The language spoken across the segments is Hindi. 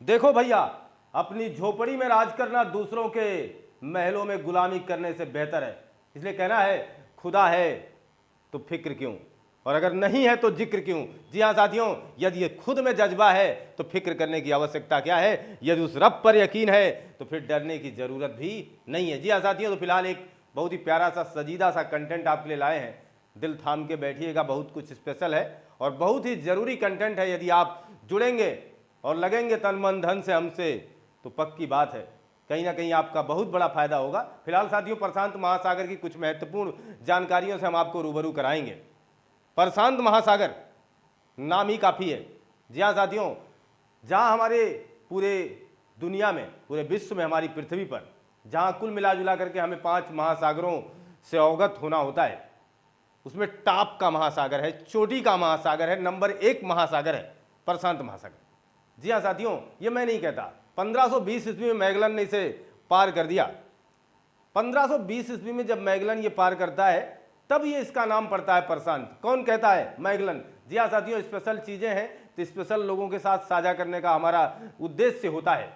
देखो भैया, अपनी झोपड़ी में राज करना दूसरों के महलों में गुलामी करने से बेहतर है। इसलिए कहना है खुदा है तो फिक्र क्यों, और अगर नहीं है तो जिक्र क्यों। जी हाँ साथियों, यदि ये खुद में जज्बा है तो फिक्र करने की आवश्यकता क्या है। यदि उस रब पर यकीन है तो फिर डरने की जरूरत भी नहीं है। जी हाँ साथियों, तो फिलहाल एक बहुत ही प्यारा सा सजीदा सा कंटेंट आपके लिए लाए हैं। दिल थाम के बैठिएगा, बहुत कुछ स्पेशल है और बहुत ही जरूरी कंटेंट है। यदि आप जुड़ेंगे और लगेंगे तन मन धन से हमसे तो पक्की बात है कहीं ना कहीं आपका बहुत बड़ा फायदा होगा। फिलहाल साथियों, प्रशांत महासागर की कुछ महत्वपूर्ण जानकारियों से हम आपको रूबरू कराएंगे। प्रशांत महासागर नाम ही काफ़ी है। जी हाँ साथियों, जहाँ हमारे पूरे दुनिया में, पूरे विश्व में, हमारी पृथ्वी पर जहाँ कुल मिला जुला करके हमें 5 महासागरों से अवगत होना होता है, उसमें टॉप का महासागर है, चोटी का महासागर है, नंबर 1 महासागर है प्रशांत महासागर। जी हाँ साथियों, ये मैं नहीं कहता, 1520 ईस्वी में मैगलन ने इसे पार कर दिया। 1520 ईस्वी में जब मैगलन ये पार करता है तब ये इसका नाम पड़ता है प्रशांत। कौन कहता है? मैगलन। जी हाँ साथियों, स्पेशल चीजें हैं तो स्पेशल लोगों के साथ साझा करने का हमारा उद्देश्य होता है।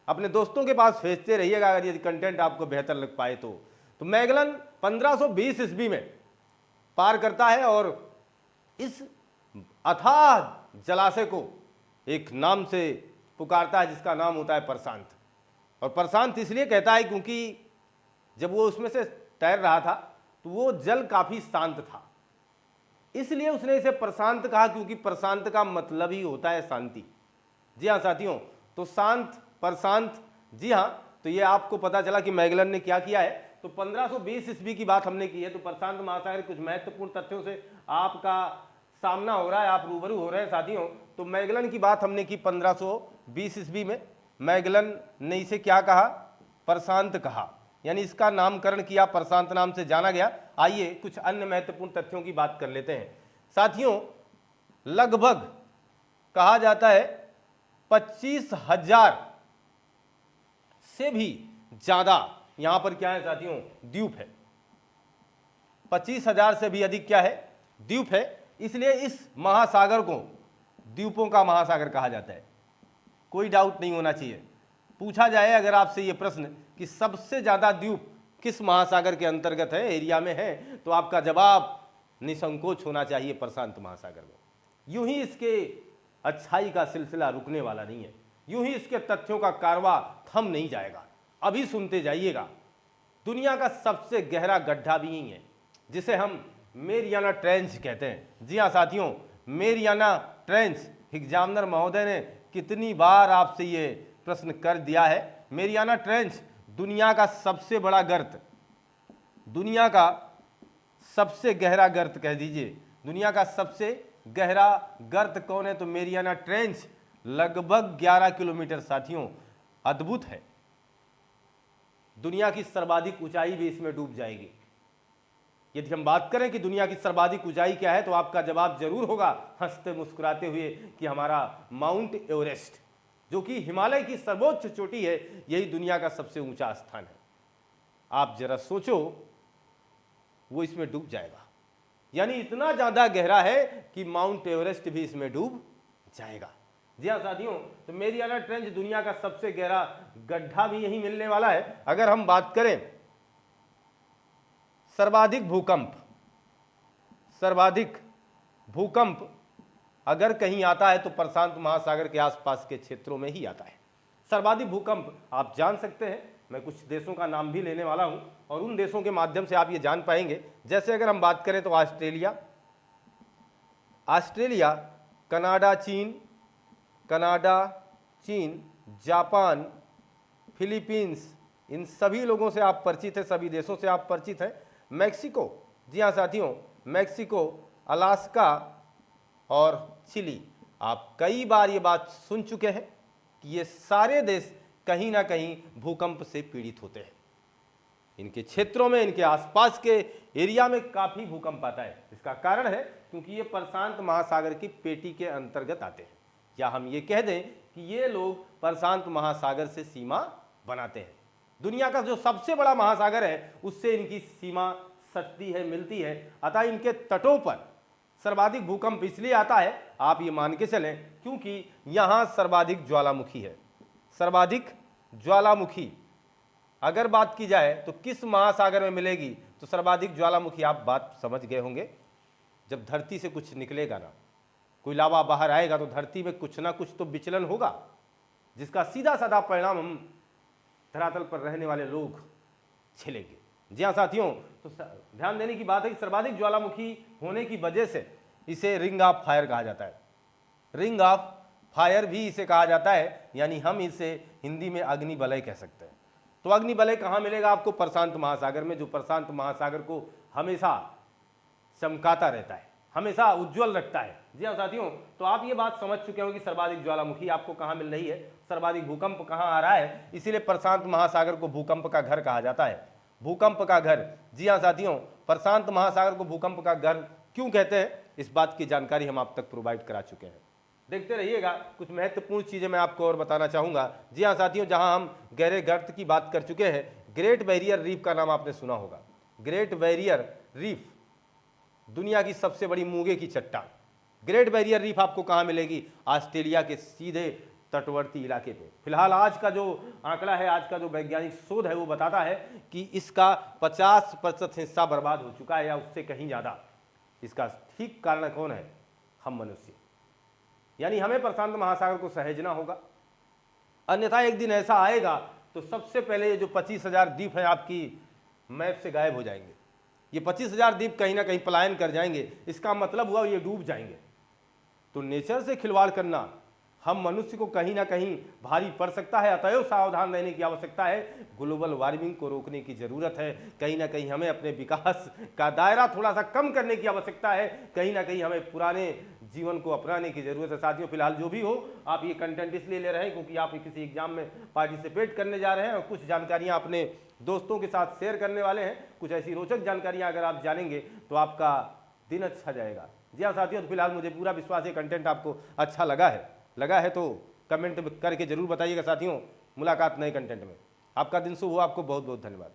अपने दोस्तों के पास भेजते रहिएगा अगर यदि कंटेंट आपको बेहतर लग पाए तो मैगलन 1520 ईस्वी में पार करता है और इस अथाह जलाशय को एक नाम से पुकारता है जिसका नाम होता है प्रशांत। और प्रशांत इसलिए कहता है क्योंकि जब वो उसमें से तैर रहा था तो वो जल काफी शांत था, इसलिए उसने इसे प्रशांत कहा, क्योंकि प्रशांत का मतलब ही होता है शांति। जी हाँ साथियों, तो शांत, प्रशांत। जी हाँ, तो ये आपको पता चला कि मैगलन ने क्या किया है। तो 1520 ईस्वी की बात हमने की है, तो प्रशांत महासागर कुछ महत्वपूर्ण तथ्यों से आपका सामना हो रहा है, आप रूबरू हो रहे हैं साथियों। तो मैगलन की बात हमने की 1520 ईस्वी में। मैगलन ने इसे क्या कहा? प्रशांत कहा, यानी इसका नामकरण किया, प्रशांत नाम से जाना गया। आइए कुछ अन्य महत्वपूर्ण तथ्यों की बात कर लेते हैं साथियों। लगभग कहा जाता है 25,000 से भी ज्यादा यहां पर क्या है साथियों? द्वीप है। 25,000 से भी अधिक क्या है? द्वीप है। इसलिए इस महासागर को द्वीपों का महासागर कहा जाता है। कोई डाउट नहीं होना चाहिए। पूछा जाए अगर आपसे ये प्रश्न कि सबसे ज्यादा द्वीप किस महासागर के अंतर्गत है, एरिया में है, तो आपका जवाब निसंकोच होना चाहिए प्रशांत महासागर में। यूं ही इसके अच्छाई का सिलसिला रुकने वाला नहीं है, यूं ही इसके तथ्यों का कारवां थम नहीं जाएगा। अभी सुनते जाइएगा। दुनिया का सबसे गहरा गड्ढा भी यही है, जिसे हम मेरियाना ट्रेंच कहते हैं। जी हाँ साथियों, मेरियाना ट्रेंच। एग्जामिनर महोदय ने कितनी बार आपसे ये प्रश्न कर दिया है। मेरियाना ट्रेंच दुनिया का सबसे बड़ा गर्त, दुनिया का सबसे गहरा गर्त कह दीजिए। दुनिया का सबसे गहरा गर्त कौन है? तो मेरियाना ट्रेंच लगभग 11 किलोमीटर साथियों। अद्भुत है। दुनिया की सर्वाधिक ऊंचाई भी इसमें डूब जाएगी। यदि हम बात करें कि दुनिया की सर्वाधिक ऊंचाई क्या है, तो आपका जवाब जरूर होगा हंसते मुस्कुराते हुए कि हमारा माउंट एवरेस्ट, जो कि हिमालय की सर्वोच्च चोटी है, यही दुनिया का सबसे ऊंचा स्थान है। आप जरा सोचो, वो इसमें डूब जाएगा, यानी इतना ज्यादा गहरा है कि माउंट एवरेस्ट भी इसमें डूब जाएगा। जी हाँ साथियों, तो मेरियाना ट्रेंच दुनिया का सबसे गहरा गड्ढा भी यही मिलने वाला है। अगर हम बात करें सर्वाधिक भूकंप अगर कहीं आता है तो प्रशांत महासागर के आसपास के क्षेत्रों में ही आता है। सर्वाधिक भूकंप आप जान सकते हैं, मैं कुछ देशों का नाम भी लेने वाला हूं और उन देशों के माध्यम से आप ये जान पाएंगे। जैसे अगर हम बात करें तो ऑस्ट्रेलिया, कनाडा, चीन, जापान, फिलीपींस, इन सभी लोगों से आप परिचित हैं, सभी देशों से आप परिचित हैं। मैक्सिको, जी हाँ साथियों, मैक्सिको, अलास्का और चिली। आप कई बार ये बात सुन चुके हैं कि ये सारे देश कहीं ना कहीं भूकंप से पीड़ित होते हैं। इनके क्षेत्रों में, इनके आसपास के एरिया में काफी भूकंप आता है। इसका कारण है क्योंकि ये प्रशांत महासागर की पेटी के अंतर्गत आते हैं, या हम ये कह दें कि ये लोग प्रशांत महासागर से सीमा बनाते हैं। दुनिया का जो सबसे बड़ा महासागर है उससे इनकी सीमा सटती है, मिलती है। अतः इनके तटों पर सर्वाधिक भूकंप इसलिए आता है, आप ये मान के चलें, क्योंकि यहां सर्वाधिक ज्वालामुखी है। सर्वाधिक ज्वालामुखी अगर बात की जाए तो किस महासागर में मिलेगी, तो सर्वाधिक ज्वालामुखी, आप बात समझ गए होंगे, जब धरती से कुछ निकलेगा ना, कोई लावा बाहर आएगा तो धरती में कुछ ना कुछ तो विचलन होगा, जिसका सीधा साधा परिणाम हम धरातल पर रहने वाले लोग झेलेंगे। जी हाँ साथियों, तो ध्यान देने की बात है कि सर्वाधिक ज्वालामुखी होने की वजह से इसे रिंग ऑफ फायर कहा जाता है। रिंग ऑफ फायर भी इसे कहा जाता है, यानी हम इसे हिंदी में अग्नि वलय कह सकते हैं। तो अग्नि वलय कहाँ मिलेगा आपको? प्रशांत महासागर में, जो प्रशांत महासागर को हमेशा चमकाता रहता है, हमेशा उज्जवल रखता है। जी हाँ साथियों, तो आप ये बात समझ चुके हो कि सर्वाधिक ज्वालामुखी आपको कहाँ मिल रही है, सर्वाधिक भूकंप कहाँ आ रहा है, इसीलिए प्रशांत महासागर को भूकंप का घर कहा जाता है। भूकंप का घर, जी हाँ साथियों, प्रशांत महासागर को भूकंप का घर क्यों कहते हैं, इस बात की जानकारी हम आप तक प्रोवाइड करा चुके हैं। देखते रहिएगा, कुछ महत्वपूर्ण चीजें मैं आपको और बताना चाहूंगा। जी हाँ साथियों, जहां हम गहरे गर्त की बात कर चुके हैं, ग्रेट बैरियर रीफ का नाम आपने सुना होगा। ग्रेट बैरियर रीफ दुनिया की सबसे बड़ी मूंगे की चट्टान। ग्रेट बैरियर रीफ आपको कहाँ मिलेगी? ऑस्ट्रेलिया के सीधे तटवर्ती इलाके पे। फिलहाल आज का जो आंकड़ा है, आज का जो वैज्ञानिक शोध है, वो बताता है कि इसका 50% हिस्सा बर्बाद हो चुका है, या उससे कहीं ज्यादा। इसका ठीक कारण कौन है? हम मनुष्य। यानी हमें प्रशांत महासागर को सहेजना होगा, अन्यथा एक दिन ऐसा आएगा तो सबसे पहले ये जो 25,000 द्वीप हैं आपकी मैप से गायब हो जाएंगे। ये 25,000 द्वीप कहीं ना कहीं पलायन कर जाएंगे, इसका मतलब हुआ ये डूब जाएंगे। तो नेचर से खिलवाड़ करना हम मनुष्य को कहीं ना कहीं भारी पड़ सकता है, अतएव सावधान रहने की आवश्यकता है। ग्लोबल वार्मिंग को रोकने की जरूरत है, कहीं ना कहीं हमें अपने विकास का दायरा थोड़ा सा कम करने की आवश्यकता है, कहीं ना कहीं हमें पुराने जीवन को अपनाने की जरूरत है। साथियों, फिलहाल जो भी हो, आप ये कंटेंट इसलिए ले रहे हैं क्योंकि आप किसी एग्जाम में पार्टिसिपेट करने जा रहे हैं और कुछ जानकारियां अपने दोस्तों के साथ शेयर करने वाले हैं। कुछ ऐसी रोचक जानकारियां अगर आप जानेंगे तो आपका दिन अच्छा जाएगा। जी हाँ साथियों, तो फिलहाल मुझे पूरा विश्वास है कंटेंट आपको अच्छा लगा है तो कमेंट करके जरूर बताइएगा साथियों। मुलाकात नए कंटेंट में। आपका दिन शुभ हो, आपको बहुत बहुत धन्यवाद।